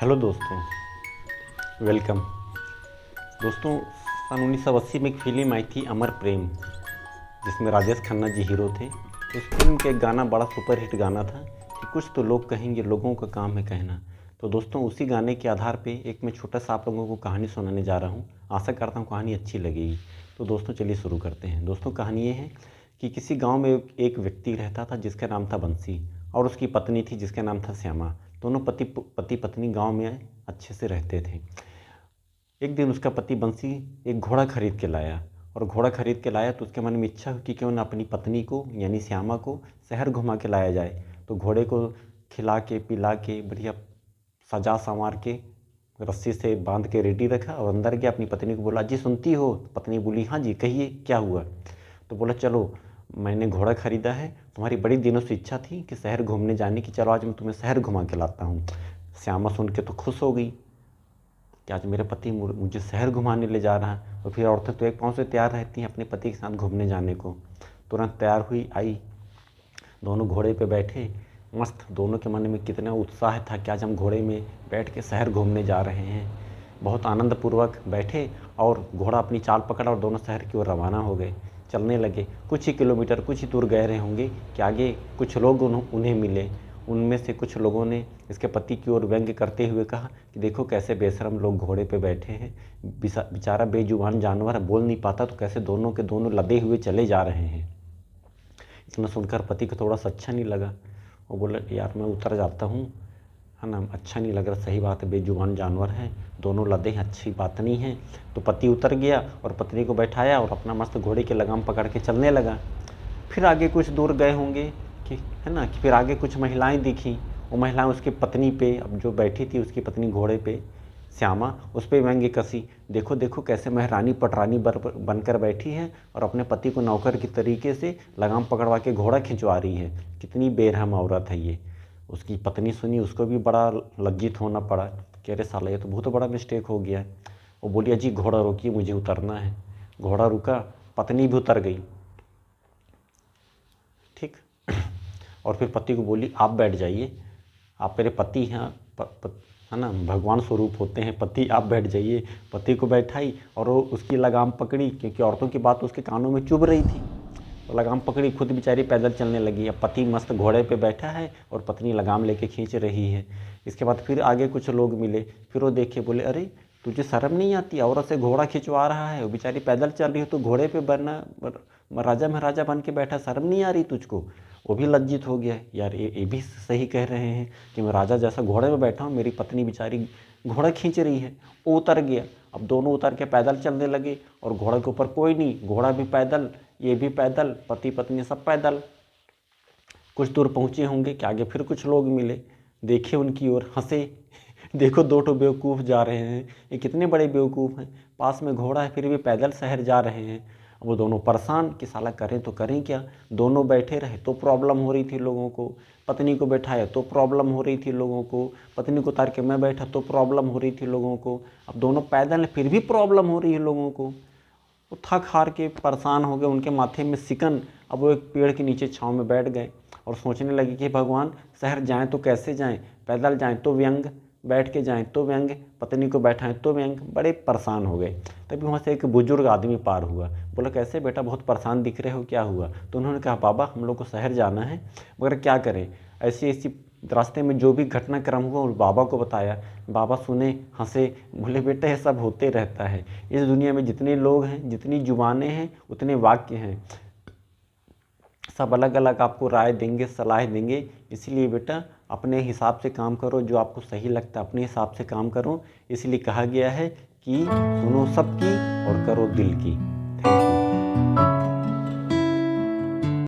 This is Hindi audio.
हेलो दोस्तों, वेलकम। दोस्तों, सन 1980 में एक फिल्म आई थी अमर प्रेम, जिसमें राजेश खन्ना जी हीरो थे। उस फिल्म का एक गाना बड़ा सुपरहिट गाना था कि कुछ तो लोग कहेंगे, लोगों का काम है कहना। तो दोस्तों, उसी गाने के आधार पे एक मैं छोटा सा आप लोगों को कहानी सुनाने जा रहा हूँ। आशा करता हूँ कहानी अच्छी लगेगी। तो दोस्तों चलिए शुरू करते हैं। दोस्तों, कहानी ये है कि किसी गाँव में एक व्यक्ति रहता था जिसका नाम था बंसी, और उसकी पत्नी थी जिसका नाम था श्यामा। दोनों पति पत्नी गांव में अच्छे से रहते थे। एक दिन उसका पति बंसी एक घोड़ा खरीद के लाया, और घोड़ा खरीद के लाया तो उसके मन में इच्छा हुई कि क्यों ना अपनी पत्नी को यानी श्यामा को शहर घुमा के लाया जाए। तो घोड़े को खिला के पिला के बढ़िया सजा संवार के रस्सी से बांध के रेडी रखा, और अंदर गया, अपनी पत्नी को बोला, जी सुनती हो? पत्नी बोली, हाँ जी कहिए क्या हुआ। तो बोला, चलो मैंने घोड़ा खरीदा है, तुम्हारी बड़ी दिनों से इच्छा थी कि शहर घूमने जाने की, चलो आज मैं तुम्हें शहर घुमा के लाता हूँ। श्यामा सुन के तो खुश हो गई कि आज मेरे पति मुझे शहर घुमाने ले जा रहा है। और फिर औरतें तो एक पाँव से तैयार रहती हैं अपने पति के साथ घूमने जाने को। तुरंत तैयार हुई, आई, दोनों घोड़े पे बैठे। मस्त, दोनों के मन में कितना उत्साह था कि आज हम घोड़े में बैठ के शहर घूमने जा रहे हैं। बहुत आनंदपूर्वक बैठे और घोड़ा अपनी चाल पकड़ा और दोनों शहर की ओर रवाना हो गए। चलने लगे। कुछ ही किलोमीटर, कुछ ही दूर गए रहे होंगे कि आगे कुछ लोग उन्हें मिले। उनमें से कुछ लोगों ने इसके पति की ओर व्यंग्य करते हुए कहा कि देखो कैसे बेशरम लोग घोड़े पे बैठे हैं, बेचारा बेजुबान जानवर बोल नहीं पाता, तो कैसे दोनों के दोनों लदे हुए चले जा रहे हैं। इतना सुनकर पति को थोड़ा सा अच्छा नहीं लगा। वो बोला, यार मैं उतर जाता हूँ, है ना, अच्छा नहीं लग रहा। सही बात है, बेजुबान जानवर है, दोनों लदे हैं, अच्छी बात नहीं है। तो पति उतर गया और पत्नी को बैठाया और अपना मस्त घोड़े की लगाम पकड़ के चलने लगा। फिर आगे कुछ दूर गए होंगे कि, है ना, कि फिर आगे कुछ महिलाएं दिखी। वो महिलाएं उसकी पत्नी पे, अब जो बैठी थी उसकी पत्नी घोड़े पे श्यामा, उस पर व्यंग्य कसी, देखो देखो कैसे महारानी पटरानी बनकर बैठी है और अपने पति को नौकर की तरीके से लगाम पकड़वा के घोड़ा खिंचवा रही है। कितनी बेरहम औरत है ये। उसकी पत्नी सुनी, उसको भी बड़ा लज्जित होना पड़ा कि अरे साला, ये तो बहुत बड़ा मिस्टेक हो गया है। वो बोली, अजी घोड़ा रोकिए, मुझे उतरना है। घोड़ा रुका, पत्नी भी उतर गई। ठीक। और फिर पति को बोली, आप बैठ जाइए, आप मेरे पति हैं, है ना, भगवान स्वरूप होते हैं पति, आप बैठ जाइए। पति को बैठाई और वो उसकी लगाम पकड़ी, क्योंकि औरतों की बात उसके कानों में चुभ रही थी। तो लगाम पकड़ी, खुद बेचारी पैदल चलने लगी। अब पति मस्त घोड़े पे बैठा है और पत्नी लगाम लेके खींच रही है। इसके बाद फिर आगे कुछ लोग मिले। फिर वो देखे, बोले, अरे तुझे शर्म नहीं आती? औरत से घोड़ा खिंचवा रहा है, वो बेचारी पैदल चल रही हो, तो घोड़े पे बनना राजा महाराजा बन के बैठा, शर्म नहीं आ रही तुझको? वो भी लज्जित हो गया, यार ये भी सही कह रहे हैं कि मैं राजा जैसा घोड़े में बैठा हूँ, मेरी पत्नी बेचारी घोड़ा खींच रही है। वो उतर गया। अब दोनों उतर के पैदल चलने लगे और घोड़े के ऊपर कोई नहीं, घोड़ा भी पैदल, ये भी पैदल, पति पत्नी सब पैदल। कुछ दूर पहुँचे होंगे कि आगे फिर कुछ लोग मिले, देखे उनकी ओर, हंसे, देखो दो ठो बेवकूफ़ जा रहे हैं, ये कितने बड़े बेवकूफ़ हैं, पास में घोड़ा है फिर भी पैदल शहर जा रहे हैं। वो दोनों परेशान कि साला करें तो करें क्या। दोनों बैठे रहे तो प्रॉब्लम हो रही थी लोगों को, पत्नी को बैठाया तो प्रॉब्लम हो रही थी लोगों को, पत्नी को उतार के मैं बैठा तो प्रॉब्लम हो रही थी लोगों को। अब दोनों पैदल हैं फिर भी प्रॉब्लम हो रही है लोगों को। वो थक हार के परेशान हो गए, उनके माथे में सिकन। अब वो एक पेड़ के नीचे छाँव में बैठ गए और सोचने लगे कि भगवान, शहर जाएँ तो कैसे जाएँ, पैदल जाएँ तो व्यंग, बैठ के जाएँ तो व्यंग, पत्नी को बैठाएं तो व्यंग। बड़े परेशान हो गए। तभी वहाँ से एक बुजुर्ग आदमी पार हुआ। बोला, कैसे बेटा, बहुत परेशान दिख रहे हो, क्या हुआ? तो उन्होंने कहा, बाबा हम लोग को शहर जाना है, मगर क्या करें, ऐसी ऐसी रास्ते में जो भी घटनाक्रम हुआ उस बाबा को बताया। बाबा सुने, हंसे, बोले, बेटा ये सब होते रहता है, इस दुनिया में जितने लोग हैं, जितनी जुबानें हैं, उतने वाक्य हैं, सब अलग अलग आपको राय देंगे, सलाह देंगे। इसलिए बेटा अपने हिसाब से काम करो, जो आपको सही लगता है अपने हिसाब से काम करो। इसलिए कहा गया है कि सुनो सबकी और करो दिल की।